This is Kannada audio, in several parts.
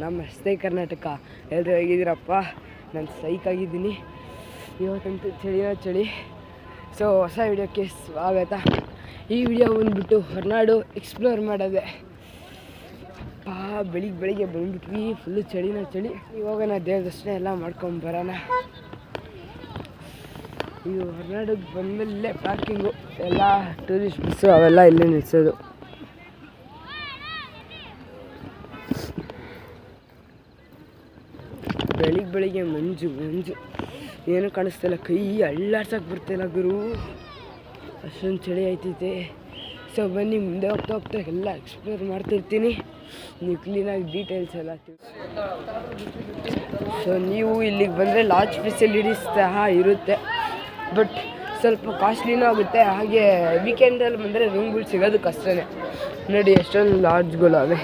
ನಮಸ್ತೆ ಕರ್ನಾಟಕ. ಎಲ್ಲರೂ ಹೇಗಿದ್ದೀರಪ್ಪ? ನಾನು ಸೈಕಾಗಿದ್ದೀನಿ. ಇವತ್ತಂತೂ ಚಳಿ. ಸೊ ಹೊಸ ವಿಡಿಯೋಕ್ಕೆ ಸ್ವಾಗತ. ಈ ವಿಡಿಯೋ ಬಂದುಬಿಟ್ಟು ಹೊರನಾಡು ಎಕ್ಸ್ಪ್ಲೋರ್ ಮಾಡೋದೆ. ಬೆಳಿಗ್ಗೆ ಬಂದುಬಿಟ್ವಿ. ಫುಲ್ಲು ಚಳಿ. ಇವಾಗ ನಾವು ದೇವ್ರ ದರ್ಶನ ಎಲ್ಲ ಮಾಡ್ಕೊಂಬರೋಣ. ಇದು ಹೊರನಾಡಿಗೆ ಬಂದಮೇಲೆ ಪಾರ್ಕಿಂಗು ಎಲ್ಲ ಟೂರಿಸ್ಟ್ ಬಸ್ಸು ಅವೆಲ್ಲ ಇಲ್ಲೇ ನಿಲ್ಲಿಸೋದು. ಬೆಳಿಗ್ಗೆ ಮಂಜು ಏನೂ ಕಾಣಿಸ್ತಿಲ್ಲ. ಕೈ ಅಳ್ಳಾಡ್ಸೋಕೆ ಬರ್ತಿಲ್ಲ ಗುರು, ಅಷ್ಟೊಂದು ಚಳಿ ಆಯ್ತೈತೆ. ಸೊ ಬನ್ನಿ, ಮುಂದೆ ಹೋಗ್ತಾ ಎಲ್ಲ ಎಕ್ಸ್ಪ್ಲೋರ್ ಮಾಡ್ತಿರ್ತೀನಿ. ನೀವು ಕ್ಲೀನಾಗಿ ಡೀಟೇಲ್ಸ್ ಎಲ್ಲ ಸೊ ನೀವು ಇಲ್ಲಿಗೆ ಬಂದರೆ ಲಾಡ್ಜ್ ಫೆಸಿಲಿಟೀಸ್ ಸಹ ಇರುತ್ತೆ, ಬಟ್ ಸ್ವಲ್ಪ ಕಾಸ್ಟ್ಲಿನೂ ಆಗುತ್ತೆ. ಹಾಗೆ ವೀಕೆಂಡಲ್ಲಿ ಬಂದರೆ ರೂಮ್ಗಳು ಸಿಗೋದು ಕಷ್ಟನೇ. ನೋಡಿ ಎಷ್ಟೊಂದು ಲಾಡ್ಜ್ಗಳು ಅವೆ.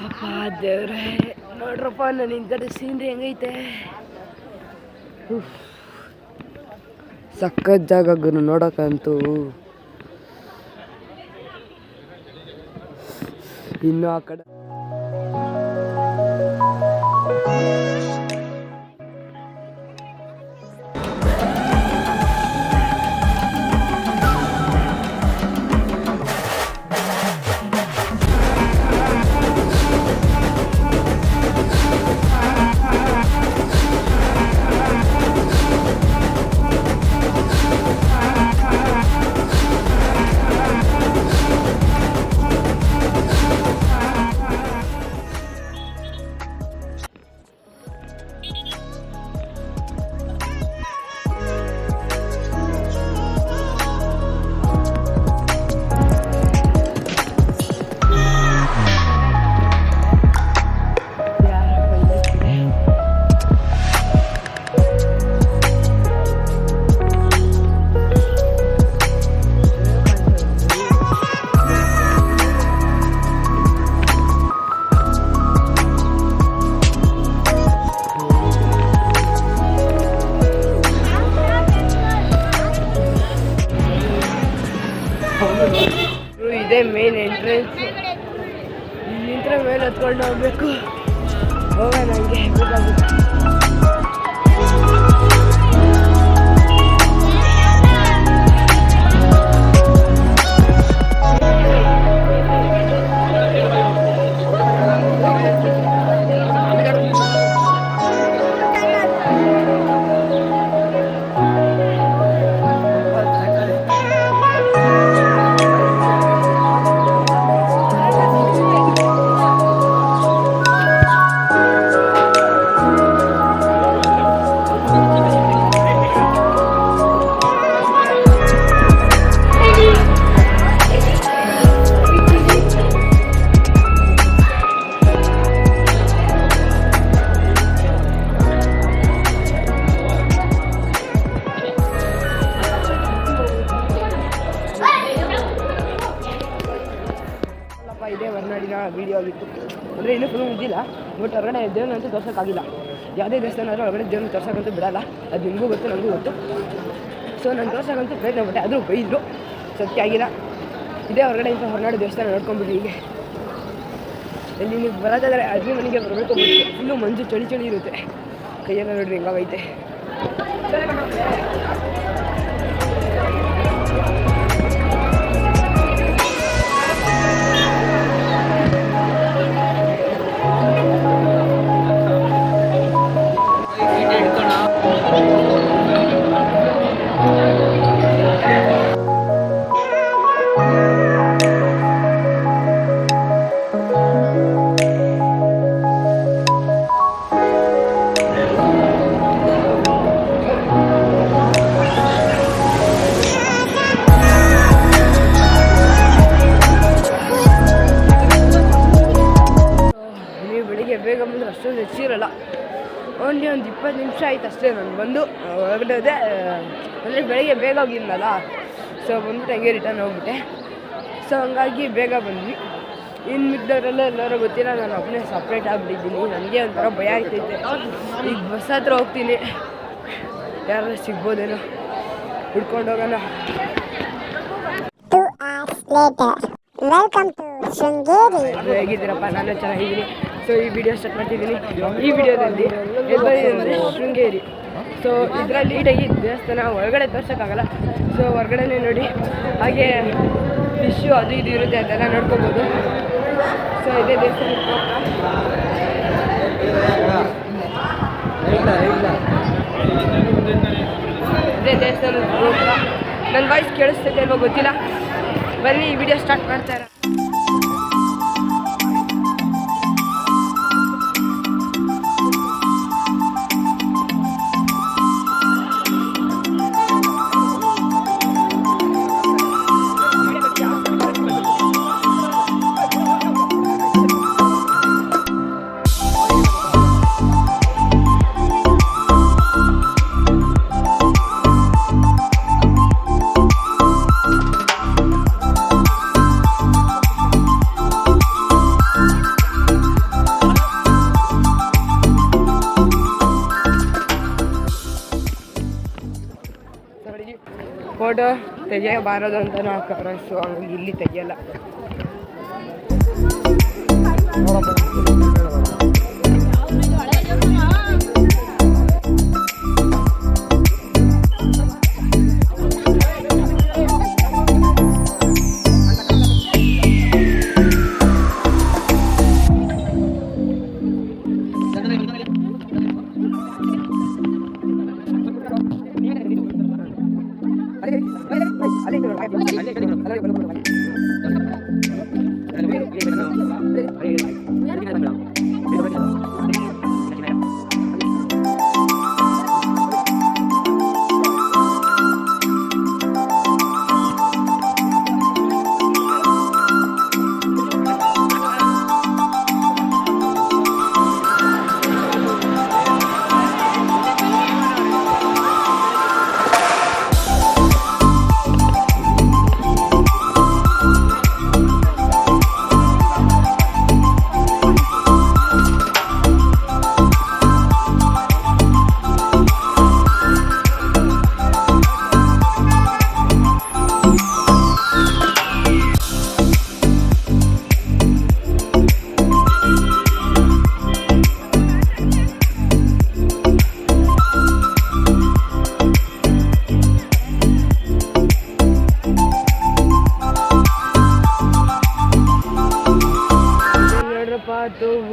ಅಪ್ಪ ದೇವ್ರೆ, ನೋಡ್ರಪ್ಪ ನಾನು ಹಿಂದ್ಗಡೆ ಸೀನ್ರಿ ಹೆಂಗೈತೆ. ಸಖತ್ ಜಾಗ ಗುರು ನೋಡೋಕ್ಕಂತೂ. ಇನ್ನು ಆ ಕಡೆ ಇದೇ ಮೇನ್ ಎಂಟ್ರೆನ್ಸ್. ಇಲ್ಲಿಂದ ಮೇಲೆ ಹತ್ಕೊಂಡು ಹೋಗ್ಬೇಕು. ಹೋಗೋಣ, ನನಗೆ ಬೇಕಾಗುತ್ತೆ. ಇದೇ ಹೊರನಾಡಿನ ವೀಡಿಯೋ ಆಗಿತ್ತು. ಅಂದರೆ ಇನ್ನೂ ಫುಲ್ ಮುಗಿದಿಲ್ಲ, ಬಟ್ ಹೊರಗಡೆ ದೇವ್ರನ್ನಂತೂ ತೋರ್ಸೋಕ್ಕಾಗಿಲ್ಲ. ಯಾವುದೇ ದೇವಸ್ಥಾನ ಆದರೂ ಹೊರಗಡೆ ದೇವ್ರನ್ನ ತೋರ್ಸೋಕ್ಕಂತೂ ಬಿಡಲ್ಲ. ಅದು ನಿಮಗೂ ಗೊತ್ತು, ನನಗೂ ಗೊತ್ತು. ಸೊ ನಾನು ತೋರ್ಸೋಕ್ಕಂತೂ ಪ್ರಯತ್ನ ಪಟ್ಟೆ, ಆದರೂ ಬೈದರು, ಸತ್ಯ ಆಗಿಲ್ಲ. ಇದೇ ಹೊರಗಡೆ ಇಂಥ ಹೊರನಾಡು ದೇವಸ್ಥಾನ ನೋಡ್ಕೊಂಬಿಡಿ. ಹೀಗೆ ಇಲ್ಲಿ ನೀವು ಬರೋದಾದರೆ ಅಜ್ಜಿ ಮನೆಗೆ ಬರಬೇಕು. ಫುಲ್ಲು ಮಂಜು ಚಳಿ ಇರುತ್ತೆ. ಕೈಯೆಲ್ಲ ನೋಡ್ರಿ ಹೆಂಗಾಗೈತೆ. ಬೇಗ ಬಂದರೆ ಅಷ್ಟೊಂದು ಹೆಚ್ಚಿರಲ್ಲ. ಓನ್ಲಿ ಒಂದು 20 ನಿಮಿಷ ಆಯ್ತು ಅಷ್ಟೇ ನಾನು ಬಂದು ಹೊರಗಡೆ ಹೋದೆ. ಅಂದರೆ ಬೆಳಗ್ಗೆ ಬೇಗ ಹೋಗಿದ್ನಲ್ಲ, ಸೊ ಬಂದ್ಬಿಟ್ಟು ಹಂಗೆ ರಿಟರ್ನ್ ಹೋಗ್ಬಿಟ್ಟೆ. ಸೊ ಹಂಗಾಗಿ ಬೇಗ ಬಂದ್ವಿ. ಇನ್ನು ಮಿಕ್ದವರೆಲ್ಲ ಎಲ್ಲರೂ ಗೊತ್ತಿಲ್ಲ, ನಾನು ಒಬ್ಬನೇ ಸಪ್ರೇಟ್ ಆಗಿಬಿಟ್ಟಿದ್ದೀನಿ. ನನಗೆ ಒಂಥರ ಭಯ ಆಗ್ತೈತೆ. ಈಗ ಬಸ್ ಹತ್ರ ಹೋಗ್ತೀನಿ, ಯಾರು ಸಿಗ್ಬೋದೇನೋ, ಹುಡ್ಕೊಂಡು ಹೋಗೋಣ. ಹೇಗಿದ್ದೀರಪ್ಪ? ನಾನು ಚೆನ್ನಾಗಿದ್ದೀನಿ. ಸೊ ಈ ವಿಡಿಯೋ ಸ್ಟಾರ್ಟ್ ಮಾಡ್ತಿದ್ದೀನಿ. ಈ ವಿಡಿಯೋದಲ್ಲಿ ಅಂದರೆ ಶೃಂಗೇರಿ. ಸೊ ಇದರಲ್ಲಿ ನೀಟಾಗಿ ದೇವಸ್ಥಾನ ಒಳಗಡೆ ತೋರ್ಸೋಕ್ಕಾಗಲ್ಲ. ಸೊ ಹೊರಗಡೆನೇ ನೋಡಿ, ಹಾಗೆ ಫಿಶ್ಶು ಅದು ಇದು ಇರುತ್ತೆ, ಅದೆಲ್ಲ ನೋಡ್ಕೋಬೋದು. ಸೊ ಇದೇ ದೇವಸ್ಥಾನ. ಇದೇ ದೇವಸ್ಥಾನದ ಗೋಪುರ. ನನ್ನ ವಾಯ್ಸ್ ಕೇಳಿಸ್ತೈತೆ ಅಲ್ವಾ ಗೊತ್ತಿಲ್ಲ. ಬನ್ನಿ ಈ ವಿಡಿಯೋ ಸ್ಟಾರ್ಟ್ ಮಾಡ್ತಾರೆ. ಫೋಟೋ ತೆಗಿಯಬಾರದು ಅಂತ ನಾವು ಸೊ ಹಂಗಾಗಿ ಇಲ್ಲಿ ತೆಗಿಯಲ್ಲ.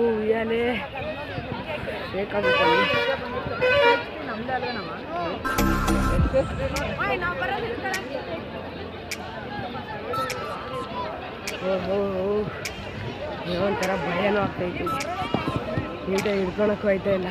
ಉಯ್ಯಾಲೆ ಬೇಕಾಗುತ್ತೆ. ಒಂಥರ ಭಯನೂ ಆಗ್ತೈತಿ, ನೀಟಾಗಿ ಹಿಡ್ಕೊಳಕ್ಕೂ ಆಯ್ತಾ ಇಲ್ಲ.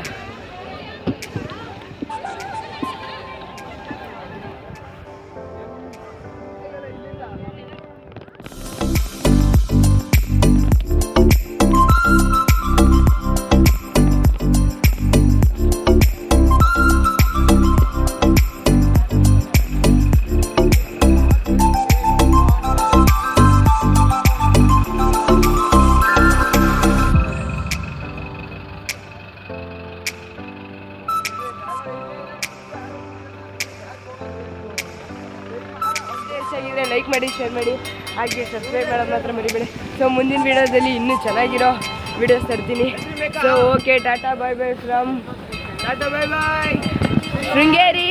ಲೈಕ್ ಮಾಡಿ, ಶೇರ್ ಮಾಡಿ, ಹಾಗೆ ಸಬ್ಸ್ಕ್ರೈಬ್ ಮಾಡೋದು ಮಾತ್ರ ಮರಿಬೇಡಿ. ಸೊ ಮುಂದಿನ ವಿಡಿಯೋದಲ್ಲಿ ಇನ್ನೂ ಚೆನ್ನಾಗಿರೋ ವಿಡಿಯೋಸ್ ತರ್ತೀನಿ. So okay, tata bye bye from Sringeri.